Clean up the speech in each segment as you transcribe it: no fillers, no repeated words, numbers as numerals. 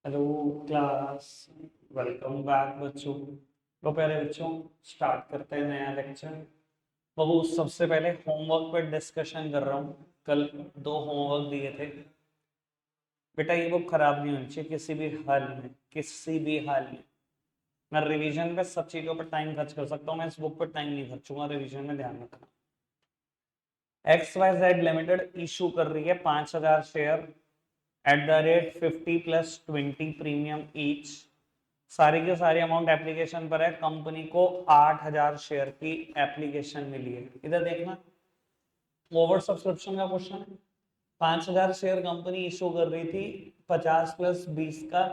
Hello class. Welcome back बच्चों। तो पहले बच्चों स्टार्ट करते हैं नया लेक्चर। बाबू सबसे पहले होमवर्क पर डिस्कशन कर रहा हूँ। कल दो होमवर्क दिए थे बेटा, ये बुक खराब नहीं होनी चाहिए किसी भी हाल में, किसी भी हाल में। मैं रिवीजन पे सब चीज़ों पर टाइम खर्च कर सकता हूँ, मैं इस बुक पर टाइम नहीं खर्चूंगा। रिवीजन में ध्यान रखना। XYZ लिमिटेड इशू कर रही है 5,000 share at the rate 50+20 premium each. सारी के सारी अमाउंट एप्लीकेशन पर है। कंपनी को 8,000 शेयर की एप्लीकेशन मिली है। इधर देखना, ओवर सब्सक्रिप्शन का क्वेश्चन है। 5,000 शेयर कंपनी इशू कर रही थी 50+20 का,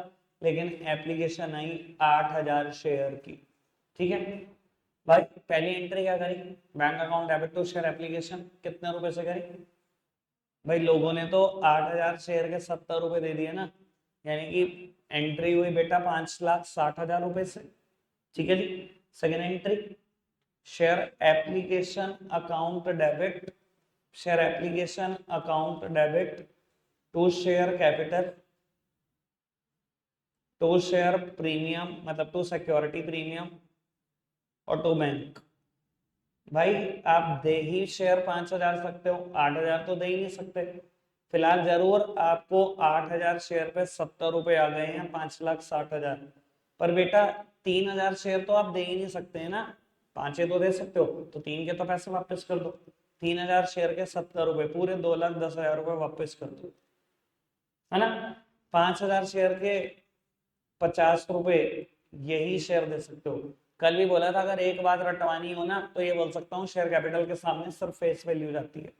लेकिन एप्लीकेशन आई 8,000 शेयर की। ठीक है भाई, पहली एंट्री क्या करी? Bank account debit to share application कितने रुपए से करी? भाई लोगों ने तो 8,000 शेयर के 70 रुपए दे दिए ना, यानी कि एंट्री हुई बेटा 5,60,000 रुपए से। ठीक है जी। Second entry, share application account debit, share application account debit to share capital, to share premium मतलब टू सिक्योरिटी प्रीमियम और टू बैंक। भाई आप दे ही शेयर 5,000 सकते हो, 8,000 तो दे ही नहीं सकते। फिलहाल जरूर आपको 8,000 शेयर पे 70 रुपए आ गए हैं, 5,60,000। पर बेटा 3,000 शेयर तो आप दे ही नहीं सकते हैं ना, पांचे तो दे सकते हो, तो 3 के तो पैसे वापस कर दो। 3,000 शेयर के 70 रुपए, पूरे 2,10,000 रुपए वापस कर दो, है ना। 5,000 शेयर के 50 रुपए यही शेयर दे सकते हो। कल भी बोला था अगर एक बात रटवानी हो ना तो ये बोल सकता हूँ, शेयर कैपिटल के सामने सिर्फ फेस वैल्यू जाती है।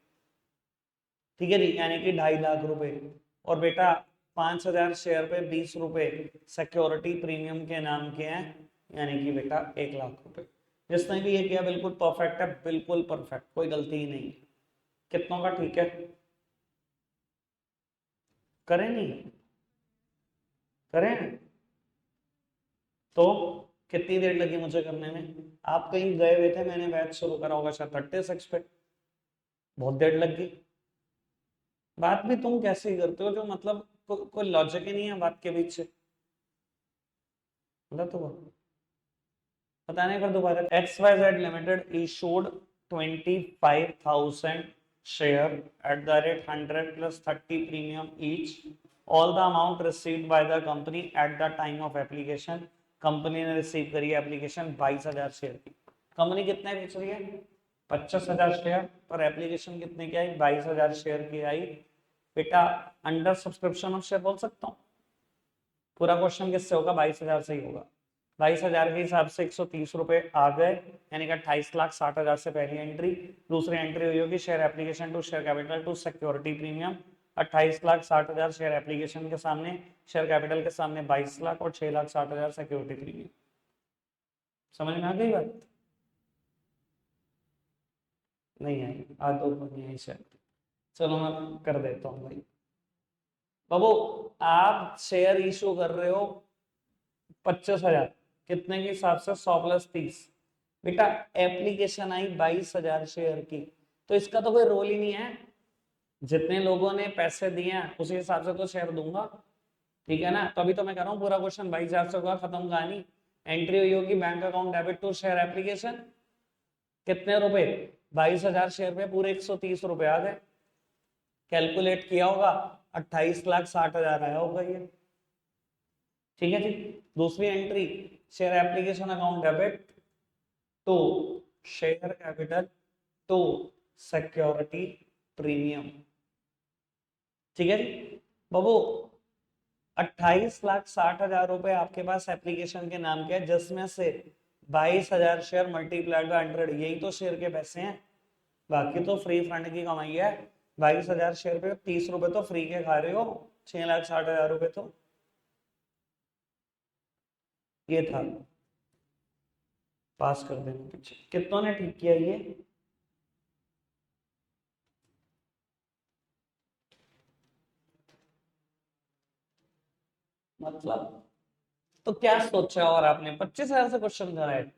ठीक है जी, यानी कि 2.5 लाख रुपए। और बेटा 5,000 शेयर पे 20 रुपए सिक्योरिटी प्रीमियम के नाम के हैं, यानी कि बेटा 1 लाख रुपए। जिसने भी ये किया बिल्कुल परफेक्ट है, बिल्कुल परफेक्ट, कोई गलती ही नहीं। कितनों का ठीक है? करें नहीं करें? तो कितनी देर लगी मुझे करने में? आप कहीं गए हुए थे, मैंने बैच शुरू करा होगा शायद 36 पे, बहुत देर लग गई। बात भी तुम कैसे ही करते हो जो मतलब कोई लॉजिक ही नहीं है बात के बीच से। मतलब तो पता नहीं, कर दोबारा। XYZ limited issued 25,000 share at the rate 100+30 premium each. All the amount received by the company at the time of application. Company ने रिसीव करी एप्लीकेशन 22,000 शेयर की। कंपनी कितने बेच रही है? 25,000 शेयर, पर एप्लीकेशन कितने की आई? 22,000 शेयर की आई। बेटा अंडर सब्सक्रिप्शन ऑफ शेयर बोल सकता हूँ। पूरा क्वेश्चन किससे होगा? 22,000 से ही होगा। 22,000 के हिसाब से 130 रुपए आ गए, यानी कि 28,60,000 से पहली एंट्री। दूसरी एंट्री हुई होगी share application to share capital to security premium. 28,60,000 share application के सामने, शेयर कैपिटल के सामने 22 लाख और 6,60,000 सिक्योरिटी प्रीमियम। समझ में आ गई बात? नहीं आई? आज दो नहीं आई शायद। चलो मैं कर देता हूँ भाई। बाबू आप शेयर इशू कर रहे हो 25,000, कितने के हिसाब से? 100+30। बेटा एप्लीकेशन आई 22,000 शेयर की, तो इसका तो कोई रोल ही नहीं है। जितने लोगों ने पैसे दिए हैं उसी हिसाब से तो शेयर दूंगा। ठीक है ना, तभी तो मैं कर रहा हूँ पूरा क्वेश्चन 22,000 से होगा, खत्म कहानी। एंट्री हुई होगी bank account debit to share application, कितने रुपए? 22,000 शेयर पे पूरे 130 रुपए आ गए। कैलकुलेट किया होगा, 28,60,000 आया होगा ये। ठीक है जी। दूसरी entry, share application account debit to share capital to security premium. ठीक है जी। बाबू 28,60,000 रुपए आपके पास एप्लीकेशन के नाम के है, जिसमें से 22,000 शेयर मल्टीप्लाइड बाय 100, यही तो शेयर के पैसे हैं। बाकी तो फ्री फंड की कमाई है। 22,000 शेयर पे 30 रुपए तो फ्री के खा रहे हो, 6,60,000 रुपए तो ये था। पास कर देना पीछे। कितनों ने ठीक किया ये? मतलब तो क्या सोचा और आपने 25,000 से क्वेश्चन करा है?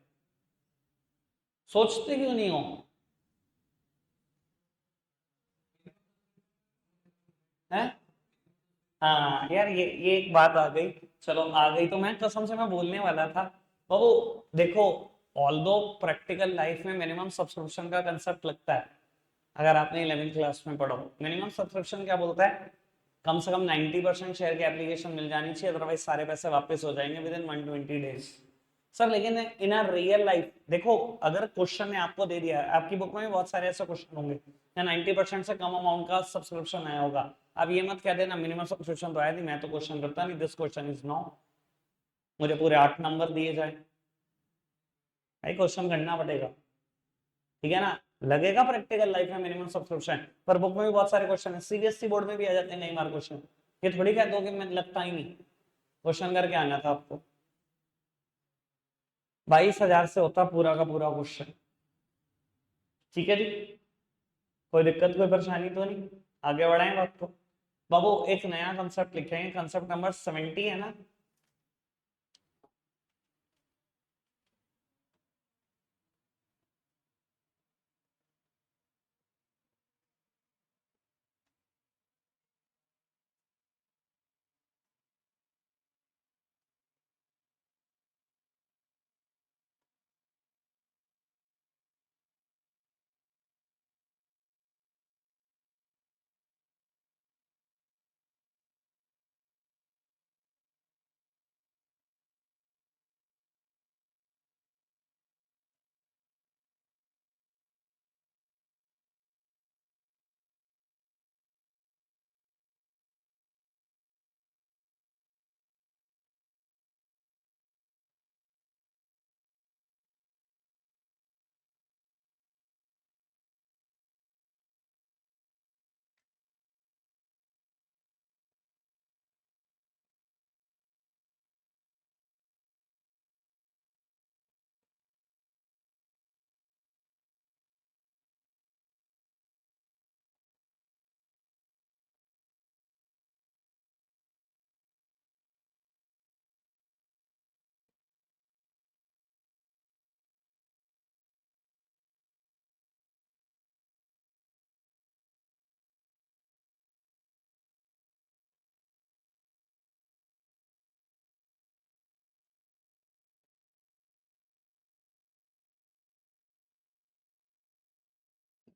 सोचते क्यों नहीं हो? हैं? हाँ यार, ये एक बात आ गई। चलो आ गई तो मैं कसम से मैं बोलने वाला था बाबू। देखो, ऑल्दो प्रैक्टिकल लाइफ में मिनिमम सब्सक्रिप्शन का कंसेप्ट लगता है, अगर आपने 11th क्लास में पढ़ो मिनिमम सब्सक्रिप्शन क्या बोलता है, कम से कम 90% शेयर की एप्लीकेशन मिल जानी चाहिए, अदरवाइज सारे पैसे वापस हो जाएंगे विद इन 120 डेज। सर लेकिन इन अ रियल लाइफ देखो, अगर क्वेश्चन ने आपको दे दिया है, आपकी बुक में भी बहुत सारे ऐसे क्वेश्चन होंगे या 90% से कम अमाउंट का सब्सक्रिप्शन आया होगा, आप ये मत कह देना मिनिमम सब्सक्रिप्शन तो आया नहीं, मैं तो क्वेश्चन करता नहीं, दिस क्वेश्चन इज नो, मुझे पूरे 8 नंबर दिए जाए, भाई क्वेश्चन करना पड़ेगा, ठीक है ना। लगेगा प्रैक्टिकल लाइफ में मिनिमम सब्सक्रिप्शन, पर बुक में भी बहुत सारे क्वेश्चन है, सीबीएसई बोर्ड में भी आ जाते हैं कई बार क्वेश्चन, ये थोड़ी कह दो कि मैं लगता ही नहीं, क्वेश्चन करके आना था आपको। 22,000 से होता पूरा का पूरा क्वेश्चन, ठीक है जी, कोई दिक्कत कोई परेशानी तो नहीं, आगे बढ़ाएं बात को। बाबू एक नया कंसेप्ट लिखेंगे, कंसेप्ट नंबर 70 है ना,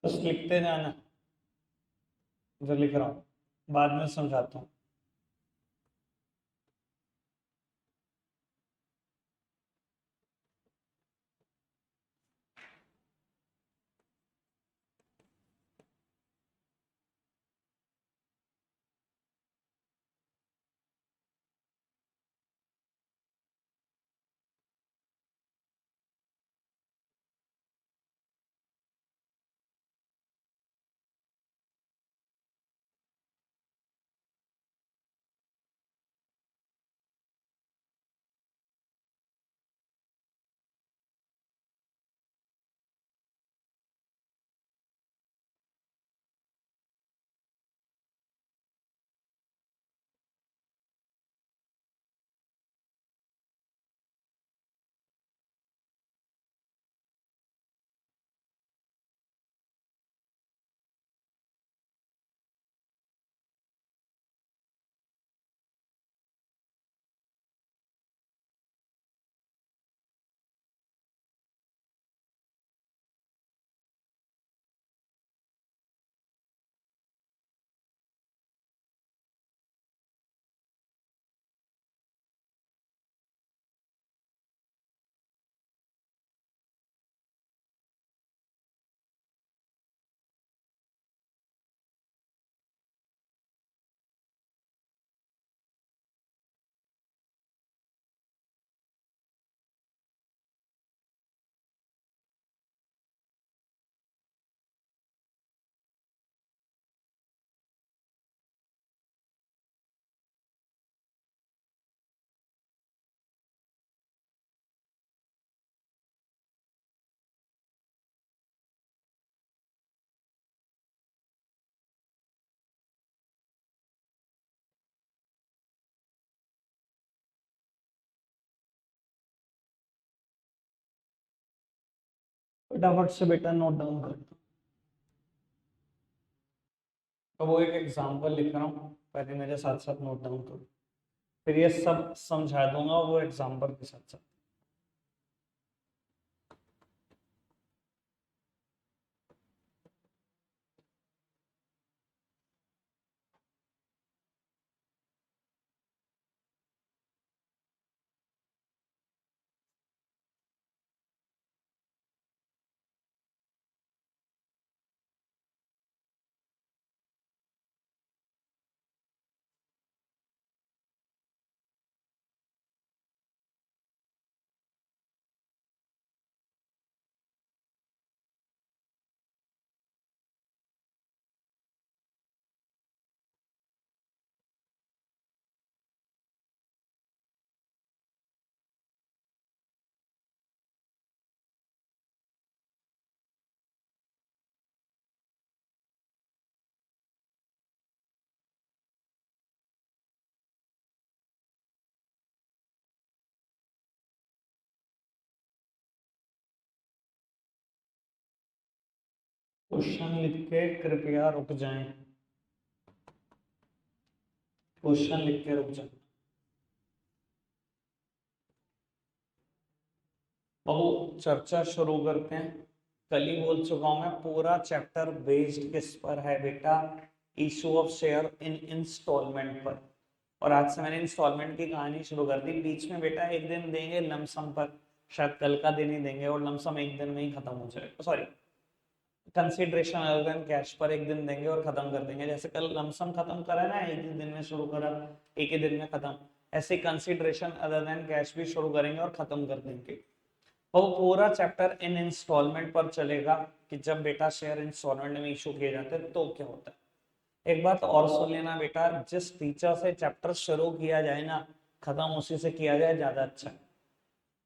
बस लिखते जाना, जो लिख रहा हूँ बाद में समझाता हूँ। फटाफट से बेटा नोट डाउन कर, तो वो एक एग्जांपल लिख रहा हूँ, पहले मेरे साथ साथ नोट डाउन करो। फिर ये सब समझा दूंगा वो एग्जाम्पल के साथ साथ। क्वेश्चन लिख के कृपया रुक जाएं। क्वेश्चन लिख के रुक जाएं। बहु चर्चा शुरू करते हैं। कल ही बोल चुका हूं मैं, पूरा चैप्टर बेस्ड किस पर है बेटा? Issue of share in instalment पर। और आज से मैंने इंस्टॉलमेंट की कहानी शुरू कर दी। बीच में बेटा एक दिन देंगे लमसम पर, शायद कल का दिन ही देंगे, और लमसम एक दिन में ही खत्म हो जाएगा। Sorry, consideration other than cash पर एक दिन देंगे और खत्म कर देंगे। जैसे कल लमसम खत्म करा ना, एक ही दिन में शुरू करा, एक ही दिन में खत्म। ऐसे कंसिडरेशन अदर देन कैश भी शुरू करेंगे और खत्म कर देंगे। वो पूरा चैप्टर इन इंस्टॉलमेंट पर चलेगा कि जब बेटा शेयर इंस्टॉलमेंट में इशू किए जाते हैं तो क्या होता है। एक बात और सुन लेना बेटा, जिस टीचर से चैप्टर शुरू किया जाए ना, खत्म उसी से किया जाए, ज्यादा अच्छा है।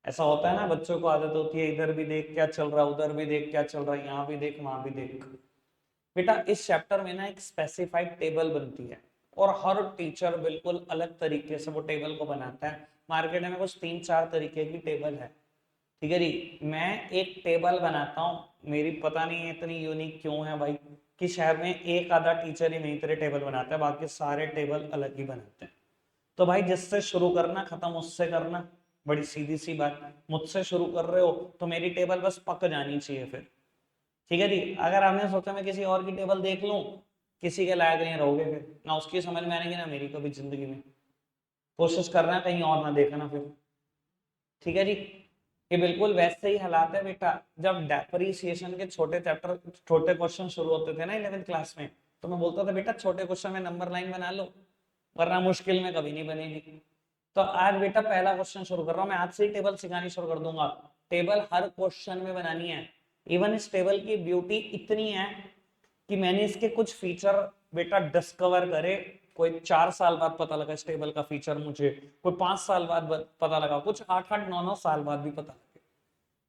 ऐसा होता है ना, बच्चों को आदत होती है इधर भी देख क्या चल रहा है, उधर भी देख क्या चल रहा है, यहाँ भी देख वहां भी देख। बेटा इस चैप्टर में ना एक स्पेसिफाइड टेबल बनती है, और हर टीचर बिल्कुल अलग तरीके से वो टेबल को बनाता है। मार्केट में कुछ 3-4 तरीके की टेबल है, ठीक है जी। मैं एक टेबल बनाता हूँ, मेरी पता नहीं है इतनी यूनिक क्यों है भाई, कि शहर में एक आधा टीचर ही मेरी तरह टेबल बनाता है, बाकी सारे टेबल अलग ही बनाते हैं। तो भाई जिससे शुरू करना खत्म उससे करना, बड़ी सीधी सी बात। मुझसे शुरू कर रहे हो तो मेरी टेबल बस पक जानी चाहिए फिर, ठीक है जी। अगर आपने सोचा मैं किसी और की टेबल देख लूं, किसी के लायक नहीं रहोगे, फिर ना उसकी समझ में आएगी ना मेरी कभी जिंदगी में। कोशिश करना कहीं और ना देखना फिर, ठीक है जी। ये बिल्कुल वैसे ही हालात है बेटा, जब डेप्रिसिएशन के छोटे चैप्टर, छोटे क्वेश्चन शुरू होते थे ना 11th क्लास में, तो मैं बोलता था बेटा छोटे क्वेश्चन में नंबर लाइन बना लो, वरना मुश्किल में कभी नहीं बनेगी। तो आज बेटा पहला क्वेश्चन शुरू कर रहा हूं मैं, आज से ही टेबल सिखानी शुरू कर दूंगा। टेबल हर क्वेश्चन में बनानी है। इवन इस टेबल की ब्यूटी इतनी है कि मैंने इसके कुछ फीचर बेटा डिस्कवर करे। कोई 4 साल बाद पता लगा इस टेबल का फीचर मुझे, कोई 5 साल बाद पता लगा, कुछ 8-8 9-9 साल बाद भी पता लगे।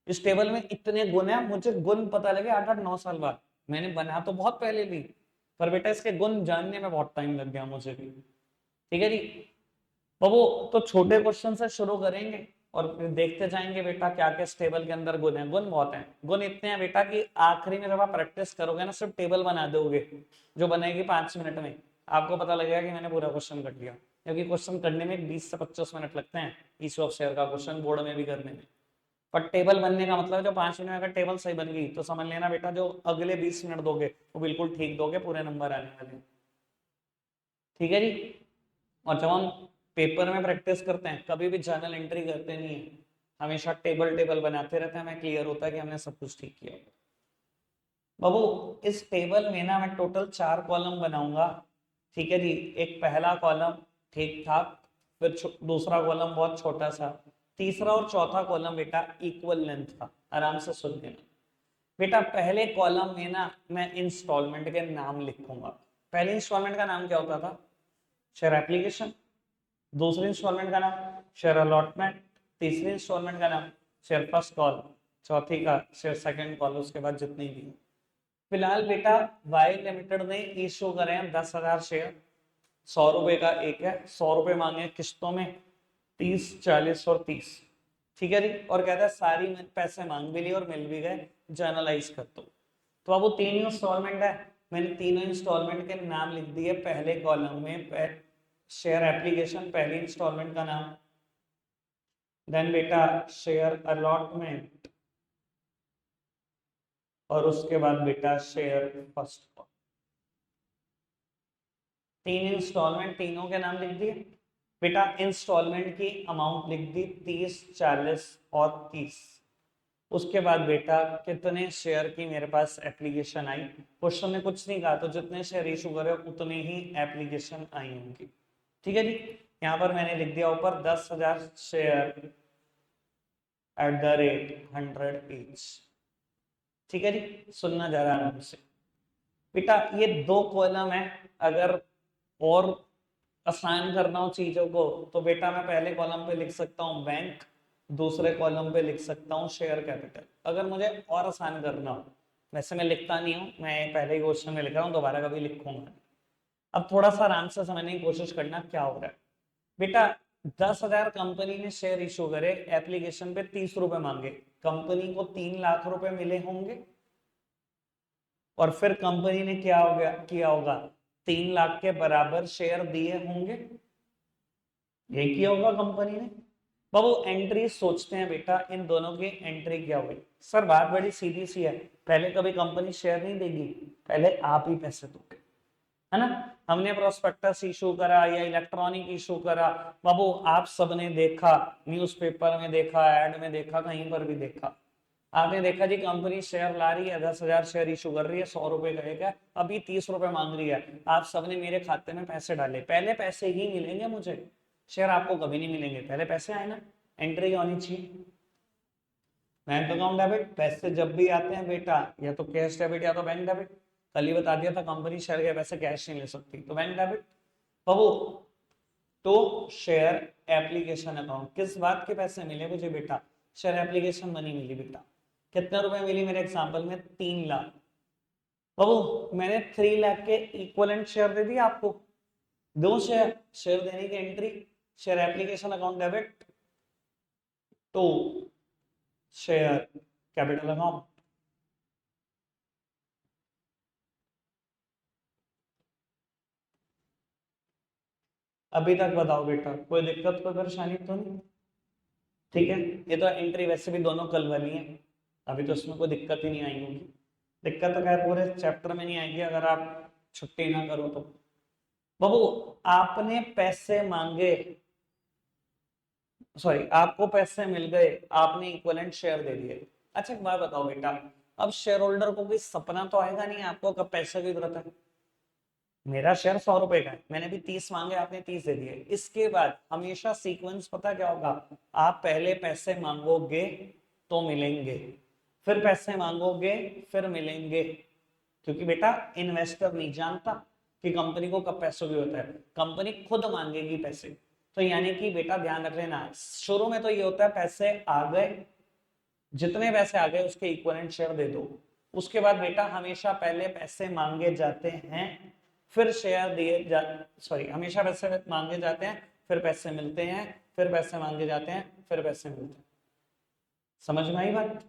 इस टेबल में इतने गुण है, मुझे गुण पता लगे 8-8 9 साल बाद। मैंने बना तो बहुत पहले भी, पर बेटा इसके गुण जानने में बहुत टाइम लग गया मुझे भी, ठीक है जी। बाबू तो छोटे क्वेश्चन से शुरू करेंगे और फिर देखते जाएंगे बेटा क्या क्या इस टेबल के अंदर गुण है। गुण बहुत हैं, गुण इतने हैं बेटा कि आखिरी में जब आप प्रैक्टिस करोगे ना, सिर्फ टेबल बना दोगे जो बनेगी 5 मिनट में, आपको पता लगेगा कि मैंने पूरा क्वेश्चन कर लिया। क्योंकि क्वेश्चन करने में 20 से 25 मिनट लगते हैं, इशू ऑफ शेयर का क्वेश्चन बोर्ड में भी करने में। पर टेबल बनने का मतलब जो 5 मिनट में अगर टेबल सही बन गई तो समझ लेना बेटा जो अगले 20 मिनट दोगे वो बिल्कुल ठीक दोगे, पूरे नंबर आने वाले, ठीक है जी। और जब हम पेपर में प्रैक्टिस करते हैं कभी भी जर्नल एंट्री करते नहीं है, हमेशा टेबल टेबल बनाते रहते हैं, हमें क्लियर होता है कि हमने सब कुछ ठीक किया। बाबू इस टेबल में ना मैं टोटल 4 कॉलम बनाऊंगा, ठीक है जी। एक पहला कॉलम ठीक ठाक, फिर दूसरा कॉलम बहुत छोटा सा, तीसरा और चौथा कॉलम बेटा इक्वल लेंथ का। आराम से सुन लेना बेटा, पहले कॉलम में ना मैं इंस्टॉलमेंट के नाम लिखूंगा। पहले इंस्टॉलमेंट का नाम क्या होता था? Share application. दूसरी इंस्टॉलमेंट का नाम शेयर अलॉटमेंट। तीसरी इंस्टॉलमेंट का नाम शेयर फर्स्ट कॉल। चौथी का शेयर सेकंड कॉल, उसके बाद जितनी भी। फिलहाल बेटा वाई लिमिटेड ने इशू करे हैं 10,000 शेयर, 100 रुपए का एक है, 100 रुपए मांगे किस्तों में, 30, 40 और 30, ठीक है जी। और कहता है सारी पैसे मांग भी लिए और मिल भी गए, जर्नलाइज कर दो। तो अब वो 3 ही इंस्टॉलमेंट है, मैंने तीनों इंस्टॉलमेंट के नाम लिख दिए पहले कॉलम में। शेयर एप्लीकेशन पहली इंस्टॉलमेंट का नाम, देन बेटा शेयर अलॉटमेंट, और उसके बाद बेटा शेयर फर्स्ट। तीन इंस्टॉलमेंट, तीनों के नाम लिख दिए बेटा। इंस्टॉलमेंट की अमाउंट लिख दी 30, 40 और 30। उसके बाद बेटा कितने शेयर की मेरे पास एप्लीकेशन आई, क्वेश्चन में कुछ नहीं कहा, तो जितने शेयर इशू करे उतने ही एप्लीकेशन आई होंगी। ठीक है जी, यहाँ पर मैंने लिख दिया ऊपर 10,000 share at the rate 100 each. ठीक है जी, सुनना जा रहा है मुझसे बेटा। ये दो कॉलम है, अगर और आसान करना हो चीजों को तो बेटा मैं पहले कॉलम पे लिख सकता हूँ बैंक, दूसरे कॉलम पे लिख सकता हूँ शेयर कैपिटल। अगर मुझे और आसान करना हो, वैसे मैं लिखता नहीं हूँ, मैं पहले ही क्वेश्चन में लिख रहा हूँ, दोबारा कभी लिखूंगा। अब थोड़ा सा आराम से समझने की कोशिश करना क्या हो रहा है बेटा। 10,000 कंपनी ने शेयर इशू करे, एप्लीकेशन पे 30 रुपए मांगे, कंपनी को 3 लाख रुपए मिले होंगे, और फिर कंपनी ने क्या हो गया किया होगा, 3 लाख के बराबर शेयर दिए होंगे, यही किया होगा कंपनी ने। बाबू एंट्री सोचते हैं बेटा, इन दोनों की एंट्री क्या हुई। सर बात बड़ी सीधी सी है, पहले कभी कंपनी शेयर नहीं देगी, पहले आप ही पैसे दोगे, है ना। हमने प्रोस्पेक्टस इशू करा या इलेक्ट्रॉनिक इशू करा, बाबू आप सबने देखा, न्यूज़पेपर में देखा, एड में देखा, कहीं पर भी देखा, आपने देखा जी कंपनी शेयर ला रही है, 10,000 शेयर इशू कर रही है, 100 रुपए का, अभी 30 रुपए मांग रही है, आप सबने मेरे खाते में पैसे डाले, पहले पैसे ही मिलेंगे मुझे, शेयर आपको कभी नहीं मिलेंगे, पहले पैसे आए ना, एंट्री होनी चाहिए। बैंक अकाउंट डेबिट, पैसे जब भी आते हैं बेटा या तो कैश डेबिट या तो बैंक डेबिट। कल ही बता दिया था कंपनी शेयर के पैसे कैश नहीं ले सकती, तो बैंक डेबिट। बाबू तो शेयर एप्लीकेशन अकाउंट, किस बात के पैसे मिले मुझे बेटा, शेयर एप्लीकेशन मनी मिली बेटा। कितने रुपए मिली मेरे एग्जांपल में, 3 लाख। बाबू मैंने 3 लाख के इक्वलेंट शेयर दे दिए आपको, दो शेयर, शेयर देने की entry, share application account debit to share capital account. अभी तक बताओ बेटा, कोई दिक्कत कोई परेशानी तो नहीं। ठीक है, ये तो एंट्री वैसे भी दोनों कल वाली है, अभी तो इसमें कोई दिक्कत ही नहीं आई होगी। दिक्कत तो खैर पूरे चैप्टर में नहीं आएगी अगर आप छुट्टी ना करो तो। बाबू आपने पैसे मांगे, सॉरी आपको पैसे मिल गए, आपने इक्विवेलेंट शेयर दे दिए। अच्छा एक बात बताओ बेटा, अब शेयर होल्डर को कोई सपना तो आएगा नहीं आपको कब पैसे की जरूरत है। मेरा शेयर 100 रुपए का है, मैंने भी 30 मांगे, आपने 30 दे दिए। इसके बाद हमेशा सीक्वेंस पता क्या होगा, आप पहले पैसे मांगोगे तो मिलेंगे, फिर पैसे मांगोगे फिर मिलेंगे, क्योंकि बेटा इन्वेस्टर नहीं जानता कि कंपनी को कब पैसों की होता है, कंपनी खुद मांगेगी पैसे। तो यानी कि बेटा ध्यान रख लेना, शुरू में तो ये होता है पैसे आ गए, जितने पैसे आ गए उसके इक्विवेलेंट शेयर दे दो। उसके बाद बेटा हमेशा पहले पैसे मांगे जाते हैं, फिर शेयर दिए जा, सॉरी हमेशा पैसे मांगे जाते हैं, फिर पैसे मिलते हैं, फिर पैसे मांगे जाते हैं, फिर पैसे मिलते हैं। समझ में आई बात।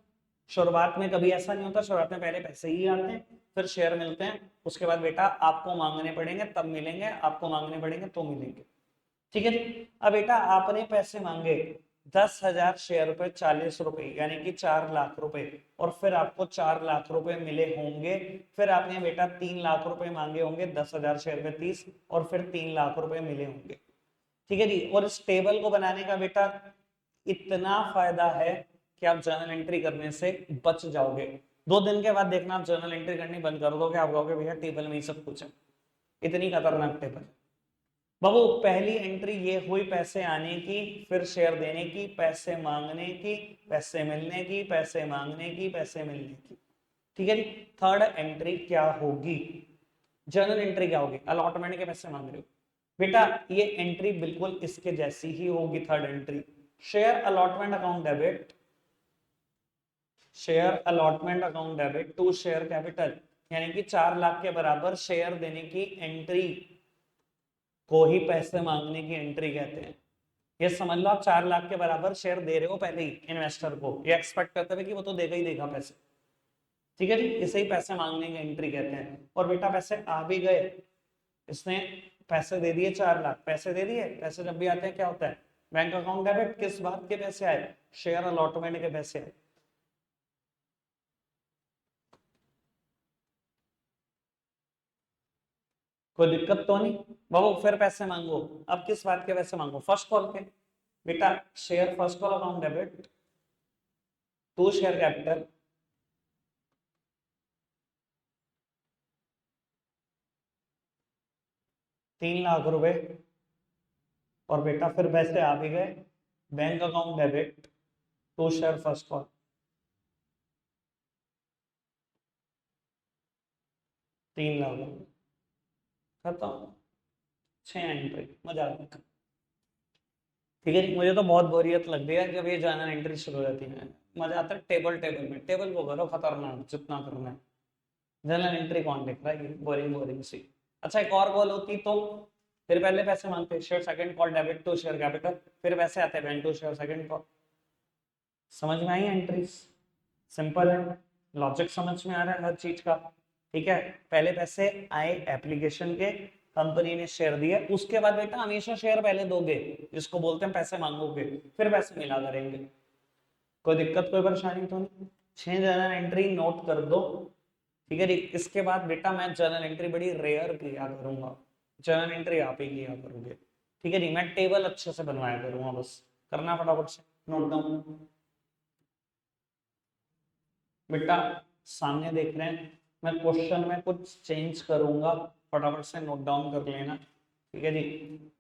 शुरुआत में कभी ऐसा नहीं होता, शुरुआत में पहले पैसे ही आते हैं, फिर शेयर मिलते हैं, उसके बाद बेटा आपको मांगने पड़ेंगे तब मिलेंगे, आपको मांगने पड़ेंगे तो मिलेंगे। ठीक है जी। अब बेटा आपने पैसे मांगे 10,000 शेयर पे 40 रुपए, यानी कि 4 लाख रुपए, और फिर आपको 4 लाख रुपए मिले होंगे। फिर आपने बेटा 3 लाख रुपए मांगे होंगे, 10,000 शेयर पे 30, और फिर 3 लाख रुपए मिले होंगे। ठीक है जी। और इस टेबल को बनाने का बेटा इतना फायदा है कि आप जर्नल एंट्री करने से बच जाओगे। 2 दिन के बाद देखना आप जर्नल एंट्री करनी बंद कर दोगे, आप कहोगे भैया टेबल में ही सब कुछ है, इतनी खतरनाक टेबल। बाबू पहली एंट्री ये हुई पैसे आने की, फिर शेयर देने की, पैसे मांगने की, पैसे मिलने की, पैसे मांगने की, पैसे मिलने की। ठीक है जी। थर्ड एंट्री क्या होगी, जर्नल एंट्री क्या होगी, अलॉटमेंट के पैसे मांग रहे हो बेटा, ये एंट्री बिल्कुल इसके जैसी ही होगी। Third entry share allotment account debit, share allotment account debit to share capital, यानी कि 4 लाख के बराबर शेयर देने की एंट्री को ही पैसे मांगने की एंट्री कहते हैं। ये समझ लो आप 4 लाख के बराबर शेयर दे रहे हो पहले ही इन्वेस्टर को, ये एक्सपेक्ट करते हुए कि वो तो देगा ही देगा पैसे। ठीक है जी, इसे ही पैसे मांगने की एंट्री कहते हैं। और बेटा पैसे आ भी गए, इसने पैसे दे दिए 4 लाख, पैसे दे दिए। पैसे जब भी आते हैं क्या होता है, बैंक अकाउंट डेबिट। किस बात के पैसे आए, शेयर अलॉटमेंट के पैसे आए। कोई दिक्कत तो नहीं बाबू, फिर पैसे मांगो। अब किस बात के पैसे मांगो, फर्स्ट कॉल के। बेटा share first call account debit to share capital 3 lakh रुपए। और बेटा फिर पैसे आ भी गए, bank account debit to share first call 3 lakh रुपए। खत्म, 6 एंट्री, मजाक। ठीक है जी, मुझे तो बहुत बोरियत लग रही है जब ये जर्नल एंट्री शुरू हो जाती है। मजा आता है टेबल टेबल में, टेबल को करो खतरनाक जितना करना है। जर्नल एंट्री कौन लिख रहा है, बोरिंग बोरिंग सी। अच्छा एक और कॉल होती तो फिर पहले पैसे मांगते, share second call debit to share capital, फिर पैसे आते bank to share second call. समझ में आई एंट्रीज, सिंपल है, लॉजिक समझ में आ रहा है हर चीज का। ठीक है, पहले पैसे आए एप्लीकेशन के, कंपनी ने शेयर दिया, उसके बाद बेटा हमेशा शेयर पहले दोगे, जिसको बोलते हैं पैसे मांगोगे, फिर पैसे मिला करेंगे। कोई दिक्कत कोई परेशानी तो नहीं। 6 जर्नल एंट्री नोट कर दो। ठीक है जी, इसके बाद बेटा मैं जर्नल एंट्री बड़ी रेयर किया करूंगा, जर्नल एंट्री आप ही किया करोगे। ठीक है जी, मैं टेबल अच्छे से बनवाया करूंगा, बस करना फटाफट से नोट डाउन। बेटा सामने देख रहे हैं, मैं क्वेश्चन में कुछ चेंज करूंगा, फटाफट से नोट डाउन कर लेना। ठीक है जी।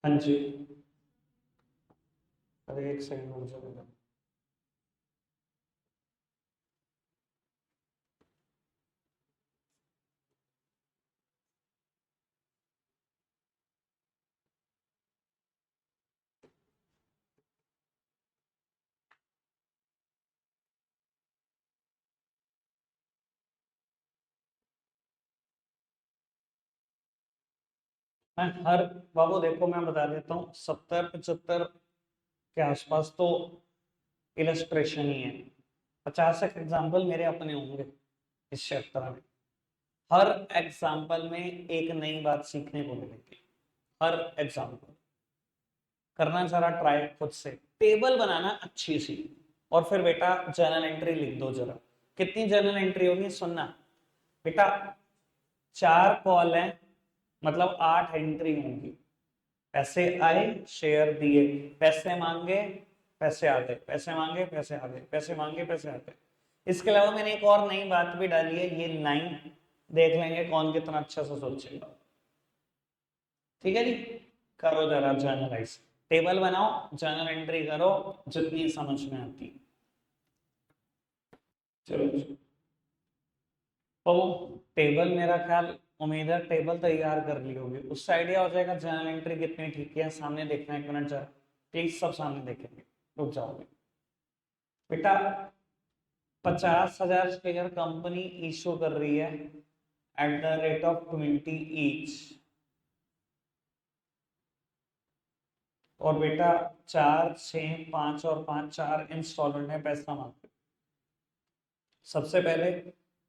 हाँ जी, अरे एक सेकंड रुक जाओ। मैं हर, बाबू देखो मैं बता देता हूँ, 70-75 के आसपास तो इलस्ट्रेशन ही है। 50 एक एग्जाम्पल मेरे अपने होंगे इस चैप्टर में। हर एग्जाम्पल में एक नई बात सीखने को मिलेगी, हर एग्जाम्पल। करना जरा ट्राई खुद से, टेबल बनाना अच्छी सी, और फिर बेटा जर्नल एंट्री लिख दो जरा। कितनी जर्नल एंट्री होगी सुनना बेटा, 4 कॉल है, मतलब 8 एंट्री होंगी। पैसे आए, शेयर दिए, पैसे मांगे, पैसे आ गए, पैसे मांगे, पैसे आ गए, पैसे मांगे, पैसे आ गए। इसके अलावा मैंने एक और नई बात भी डाली है, ये 9 देख लेंगे कौन कितना अच्छा से सोचेगा। ठीक है जी, करो जरा जर्नलाइज, टेबल बनाओ, जर्नल एंट्री करो जितनी समझ में आती। चलो तो टेबल मेरा ख्याल, उम्मीद है टेबल तैयार कर ली होगी, उससे आइडिया हो जाएगा जर्नल एंट्री कितनी ठीक है। सामने देखना, 1 मिनट जरा प्लीज, सब सामने देखेंगे, रुक जाओगे बेटा। 50,000 शेयर कंपनी इशू कर रही है at the rate of 20 each. और बेटा 4, 6, 5 और 5, 4 इंस्टॉलमेंट में पैसा मांगते। सबसे पहले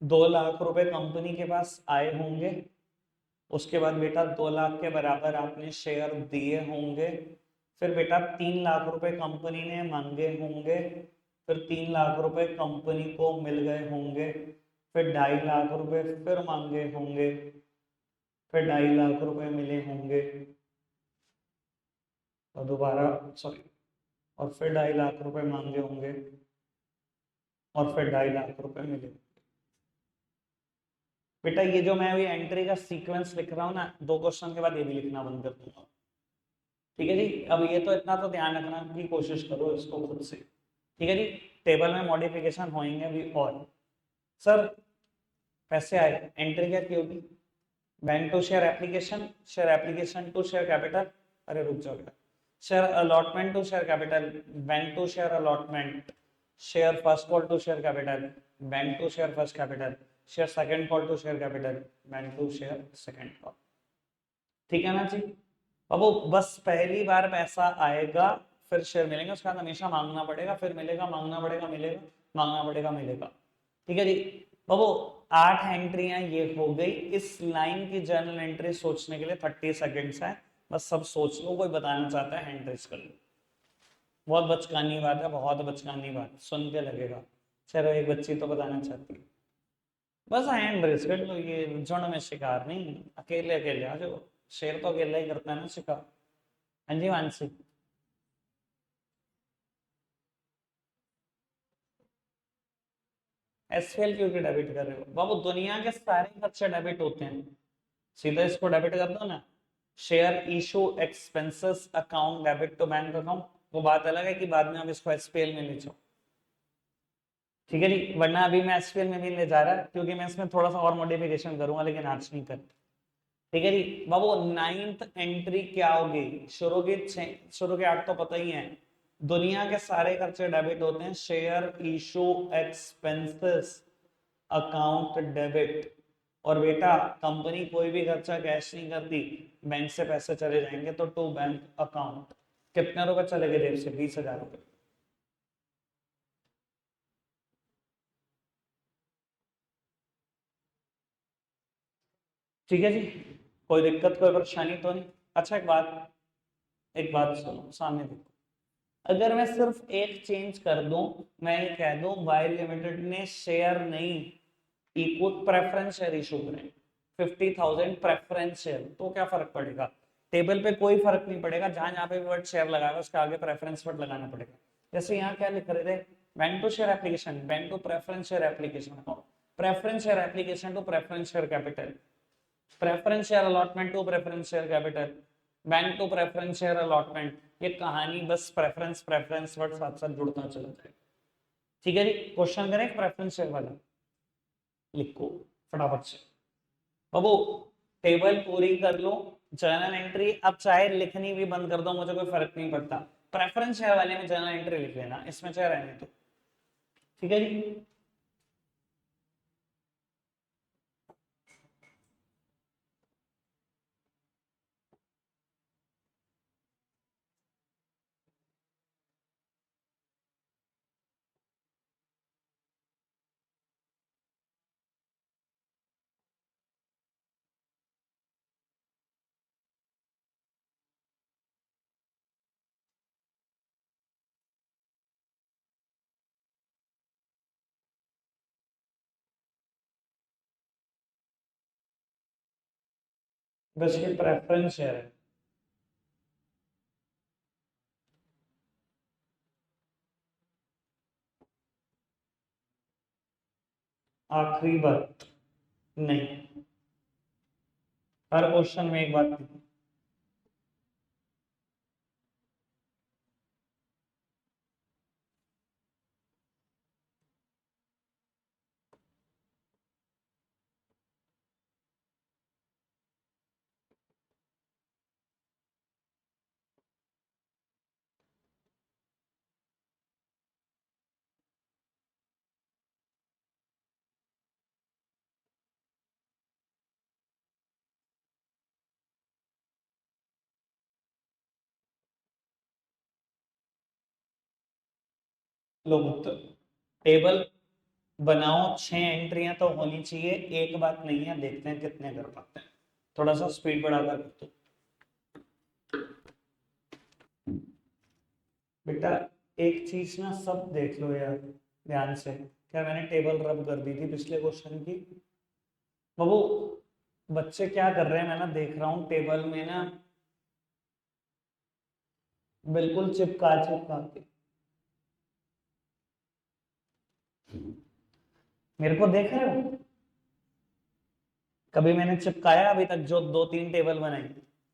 2 लाख रुपए कंपनी के पास आए होंगे, उसके बाद बेटा 2 लाख के बराबर आपने शेयर दिए होंगे, फिर बेटा 3 लाख रुपए कंपनी ने मांगे होंगे, फिर 3 लाख रुपए कंपनी को मिल गए होंगे, फिर 2.5 लाख रुपए फिर मांगे होंगे, फिर 2.5 लाख रुपए मिले होंगे, और दोबारा सॉरी, और फिर 2.5 लाख रुपए मांगे होंगे, और फिर 2.5 लाख रुपए मिले। बेटा ये जो मैं अभी एंट्री का सीक्वेंस लिख रहा हूँ ना, 2 क्वेश्चन के बाद ये भी लिखना बंद कर दूंगा। ठीक है जी। अब ये तो इतना तो ध्यान रखना की कोशिश करो इसको खुद से। ठीक है जी। टेबल में मॉडिफिकेशन होंगे अभी और। सर पैसे आए, एंट्री क्या की होगी? Bank to share application, share application to share capital, अरे रुक जाओ बेटा, share allotment to share capital, bank to share allotment, share first call to share capital, bank to share first capital, share second call to share capital, bank to share second call. ठीक है ना जी। अब वो बस पहली बार पैसा आएगा फिर शेयर मिलेंगे, उसके बाद हमेशा मांगना पड़ेगा, फिर मिलेगा, मांगना पड़ेगा, मिलेगा, मांगना पड़ेगा, मिलेगा। ठीक है जी। बाबू 8 एंट्रियां ये हो गई। इस लाइन की जर्नल एंट्री सोचने के लिए 30 सेकेंड्स है, बस सब सोच लो, कोई बताना चाहता है हैंड रेज कर लो। बहुत बचकानी बात है, बहुत बचकानी बात, सुन के लगेगा चलो एक बच्ची तो बताना चाहती है। बस हैंड रेज कर लो, ये झुंड में शिकार नहीं, अकेले अकेले आ जाओ, शेर तो अकेला ही करता है ना शिकार। हाँ जी मानसी। एसपीएल क्यों के डेबिट कर रहे हो बाबू? दुनिया के सारे खर्चे डेबिट होते हैं, सीधा इसको डेबिट कर दो ना। Share issue expenses account debit to bank account, वो बात अलग है कि बाद में हम इसको एसपीएल में ले जाओ। ठीक है जी। वरना अभी मैं एसपीएल में नहीं ले जा रहा क्योंकि मैं इसमें थोड़ा सा और मॉडिफिकेशन करूंगा, लेकिन आज नहीं कर। ठीक है जी। बाबू 9th एंट्री क्या होगी? शुरू के 8 तो पता ही है। दुनिया के सारे खर्चे डेबिट होते हैं, share issue expenses account debit. और बेटा कंपनी कोई भी खर्चा कैश नहीं करती, बैंक से पैसे चले जाएंगे तो टू बैंक अकाउंट। कितने रुपए चले गए जेब से? 20,000 रुपए। ठीक है जी। कोई दिक्कत कोई परेशानी तो नहीं? अच्छा एक बात सुनो, सामने देखो। अगर मैं सिर्फ एक चेंज कर दूं, मैं ये कह दूं वाई लिमिटेड ने शेयर नहीं, इक्वल प्रेफरेंस शेयर इशू करें 50,000 प्रेफरेंस शेयर, तो क्या फर्क पड़ेगा? टेबल पे कोई फर्क नहीं पड़ेगा, जहां जहां पे वर्ड शेयर लगाएगा उसके आगे प्रेफरेंस वर्ड लगाना पड़ेगा। जैसे यहाँ क्या लिख रहे थे, bank to share application, bank to preference share application, preference share application to preference share capital, preference share allotment to preference share capital, bank to preference share allotment. ये कहानी बस प्रेफरेंस प्रेफरेंस वर्ड साथ साथ जुड़ता चला जाए। ठीक है जी। क्वेश्चन करें प्रेफरेंस शेयर वाला, लिखो फटाफट से। बाबू टेबल पूरी कर लो, जर्नल एंट्री अब चाहे लिखनी भी बंद कर दो, मुझे कोई फर्क नहीं पड़ता। प्रेफरेंस शेयर वाले में जर्नल एंट्री लिख लेना, इसमें चाहे रहने तो। ठीक है जी। बस ये प्रेफरेंस शेयर है। आखिरी बात नहीं, हर क्वेश्चन में एक बात नहीं। लो तो टेबल बनाओ, 6 एंट्रियां तो होनी चाहिए, एक बात नहीं है, देखते हैं कितने कर पाते हैं। थोड़ा सा स्पीड बढ़ाकर कर दो बेटा। एक चीज ना सब देख लो यार ध्यान से, क्या मैंने टेबल रब कर दी थी पिछले क्वेश्चन की? बाबू बच्चे क्या कर रहे हैं, मैं ना देख रहा हूँ टेबल में ना बिल्कुल चिपका चिपका के। मेरे को देख रहे हो? कभी मैंने चिपकाया अभी तक जो 2-3 टेबल बनाई?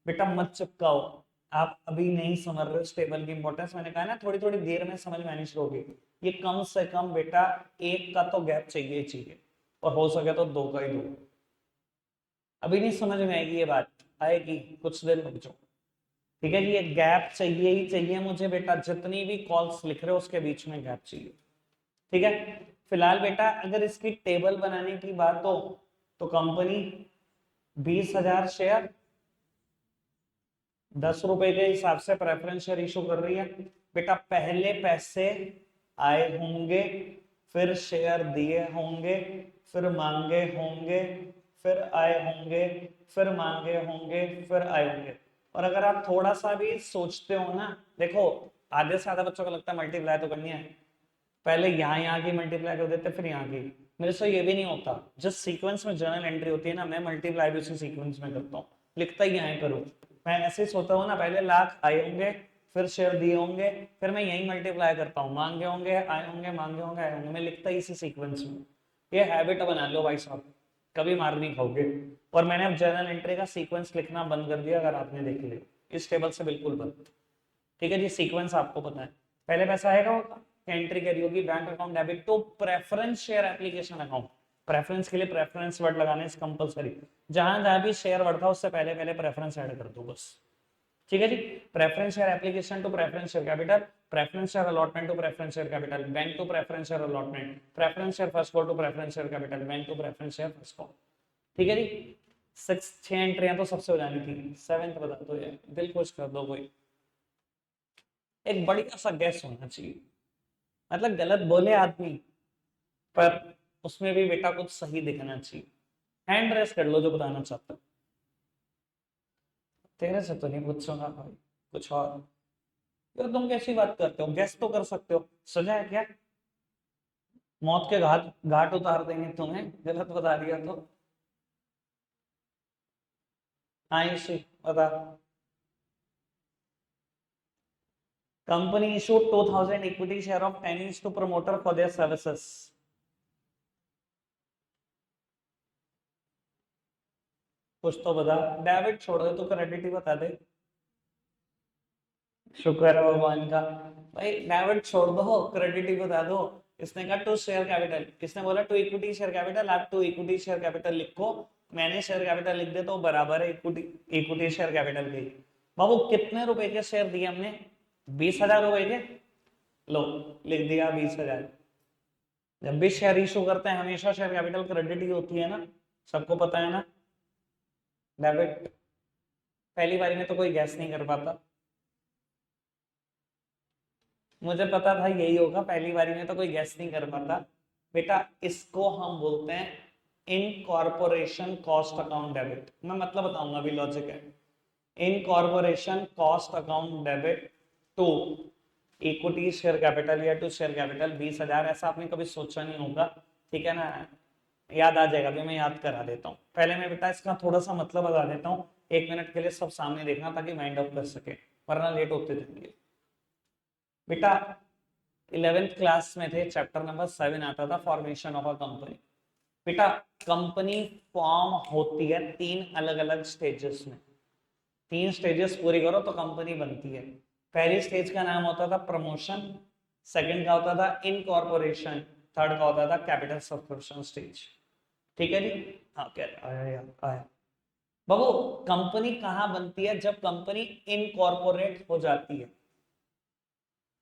बेटा मत चिपकाओ, आप अभी नहीं समझ रहे हो इस टेबल की इंपॉर्टेंस। मैंने कहा ना थोड़ी थोड़ी देर में समझ में आनी शुरू होगी। ये कम से कम बेटा एक का तो गैप चाहिए ही चाहिए, और हो सके तो दो का ही दो। अभी नहीं समझ में आएगी ये बात, आएगी, कुछ देर रुक जाओ। ठीक है जी, ये गैप चाहिए ही चाहिए मुझे बेटा, जितनी भी कॉल्स लिख रहे हो उसके बीच में गैप चाहिए। ठीक है, फिलहाल बेटा अगर इसकी टेबल बनाने की बात हो तो कंपनी 20,000 शेयर 10 रुपए के हिसाब से प्रेफरेंस शेयर इशू कर रही है। बेटा पहले पैसे आए होंगे, फिर शेयर दिए होंगे, फिर मांगे होंगे, फिर आए होंगे, फिर मांगे होंगे, फिर आए होंगे। और अगर आप थोड़ा सा भी सोचते हो ना, देखो आधे से ज्यादा बच्चों को लगता है मल्टीप्लाई तो करनी है, पहले यहाँ की मल्टीप्लाई कर देते फिर यहाँ की। मेरे से ये भी नहीं होता, जिस सीक्वेंस में जर्नल एंट्री होती है ना, मैं मल्टीप्लाई भी उसी सीक्वेंस में करता हूँ, लिखता ही यहाँ करूँ। मैं ऐसे ही सोचता हूँ ना, पहले लाख आए होंगे, फिर शेयर दिए होंगे, फिर मैं यही मल्टीप्लाई करता हूँ, मांगे होंगे आए होंगे, मांगे होंगे आए होंगे, मैं लिखता ही इसी सीक्वेंस में। ये हैबिट बना लो भाई साहब, कभी मार नहीं खाओगे। और मैंने अब जर्नल एंट्री का सीक्वेंस लिखना बंद कर दिया, अगर आपने देख लिया, इस टेबल से बिल्कुल बंद। ठीक है जी, सीक्वेंस आपको पता है, पहले पैसा आएगा, एंट्री करी होगी bank account debit to preference share application account. Preference के लिए प्रेफरेंस वर्ड लगाने से कंपलसरी, जहां जहां भी शेयर वर्ड था उससे पहले पहले प्रेफरेंस ऐड कर दो बस। ठीक है जी, preference share application to preference share capital, preference share allotment to preference share capital, bank to preference share allotment, preference share first call to preference share capital, bank to preference share first call. ठीक है जी, 6 एंट्रियां तो सबसे हो जानी थी, 7th बता दो यार, दिल खुश कर दो कोई। एक बढ़िया सा गैस होना चाहिए, मतलब गलत बोले आदमी पर उसमें भी बेटा कुछ सही दिखना चाहिए। हैंड रेस कर लो जो बताना चाहता हूं। तेरे से तो नहीं पूछूंगा भाई, कुछ और। यार तुम कैसी बात करते हो, गैस तो कर सकते हो, सजा है क्या? मौत के घाट घाट उतार देंगे तुम्हें गलत बता दिया तो। आयुषी बता। Company issued 2000 equity share of 10 each to promoter for their services. कुछ तो बता, डेबिट छोड़ दे तो क्रेडिट ही बता दे। शुक्र है भगवान का। भाई डेबिट छोड़ दो, क्रेडिट ही बता दो। इसने कहा टू शेयर कैपिटल, किसने बोला टू इक्विटी शेयर कैपिटल? आप टू इक्विटी शेयर कैपिटल लिखो, मैंने शेयर कैपिटल लिख दिया तो बराबर है इक्विटी इक्विटी शेयर कैपिटल के। बाबू कितने रुपए के शेयर दिए हमने? 20,000 रुपए के। लो लिख दिया 20,000। जब भी शेयर इशू करते हैं हमेशा शेयर कैपिटल क्रेडिट ही होती है ना, सबको पता है ना। डेबिट पहली बारी में तो कोई गैस नहीं कर पाता, मुझे पता था यही होगा, पहली बारी में तो कोई गैस नहीं कर पाता। बेटा इसको हम बोलते हैं इनकॉर्पोरेशन कॉस्ट अकाउंट डेबिट। मैं मतलब बताऊंगा, अभी लॉजिक है। Incorporation cost account debit to equity share capital या टू शेयर कैपिटल 20,000, ऐसा आपने कभी सोचा नहीं होगा। ठीक है ना, याद आ जाएगा, अभी मैं याद करा देता हूँ। पहले मैं बेटा इसका थोड़ा सा मतलब बता देता हूँ, 1 मिनट के लिए सब सामने देखना ताकि माइंड अप कर सके, वरना लेट होते जाएंगे। बेटा 11th क्लास में थे, चैप्टर नंबर 7 आता था, फॉर्मेशन ऑफ अ कंपनी। बेटा कंपनी फॉर्म होती है 3 अलग-अलग स्टेजेस में, 3 स्टेजेस पूरी करो तो कंपनी बनती है। पहली स्टेज का नाम होता था प्रमोशन, सेकंड का होता था इनकॉर्पोरेशन, थर्ड का होता था कैपिटल सब्सक्रिप्शन स्टेज। ठीक है जी, हाँ क्या आया आया। बाबू कंपनी कहाँ बनती है? जब कंपनी इनकॉर्पोरेट हो जाती है,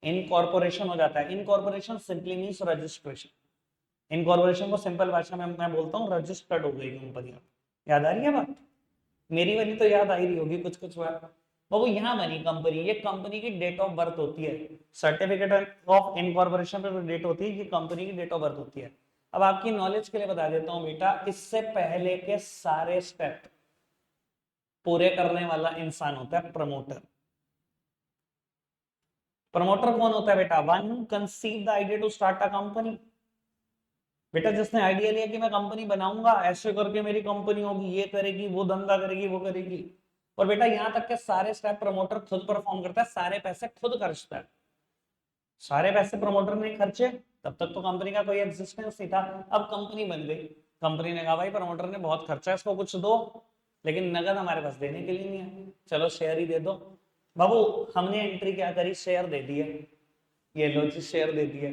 इनकॉर्पोरेशन हो जाता है। Incorporation simply means registration. Incorporation को सिंपल भाषा में मैं बोलता हूँ रजिस्टर्ड हो गई कंपनी। याद आ रही है बात? मेरी वाली तो याद आ ही रही होगी कुछ कुछ बात। बाबू यहाँ बनी कंपनी, ये कंपनी की डेट ऑफ बर्थ होती है, सर्टिफिकेट ऑफ इनकॉर्पोरेशन पे डेट होती है, ये कंपनी की डेट ऑफ बर्थ होती है। अब आपकी नॉलेज के लिए बता देता हूँ बेटा, इससे पहले के सारे स्टेप पूरे करने वाला इंसान होता है प्रमोटर। प्रमोटर कौन होता है बेटा? One who conceive the idea to start a company. बेटा जिसने आइडिया लिया कि मैं कंपनी बनाऊंगा, ऐसे करके मेरी कंपनी होगी, ये करेगी, वो धंधा करेगी, वो करेगी। और बेटा यहां तक के सारे स्टेप प्रमोटर खुद परफॉर्म करता है, सारे पैसे खुद खर्चता है। सारे पैसे प्रमोटर ने खर्चे, तब तक तो कंपनी का कोई एग्जिस्टेंस नहीं था। अब कंपनी बन गई, कंपनी ने कहा भाई प्रमोटर ने बहुत खर्चा है, इसको कुछ दो, लेकिन नगद हमारे पास देने के लिए नहीं है, चलो शेयर ही दे दो। बाबू हमने एंट्री क्या करी, शेयर दे दिया, ये लो जी शेयर दे दिया।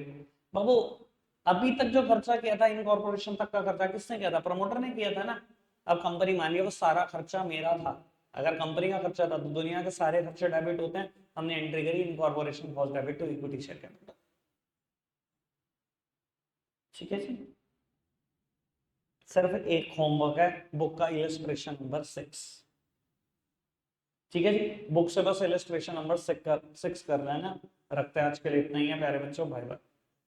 बाबू अभी तक जो खर्चा किया था इनकॉर्पोरेशन तक का खर्चा किसने किया था, प्रमोटर ने किया था ना। अब कंपनी मानिए वो सारा खर्चा मेरा था, अगर कंपनी का खर्चा था तो दुनिया के सारे खर्चे डेबिट होते हैं, हमने एंट्री करी incorporation cost debit to equity share capital. ठीक है जी, सिर्फ एक होमवर्क है बुक का इलस्ट्रेशन नंबर 6। ठीक है जी, बुक से बस इलस्ट्रेशन नंबर 6 करना है ना। रखते हैं आज के लिए इतना ही है प्यारे बच्चों, बाय बाय।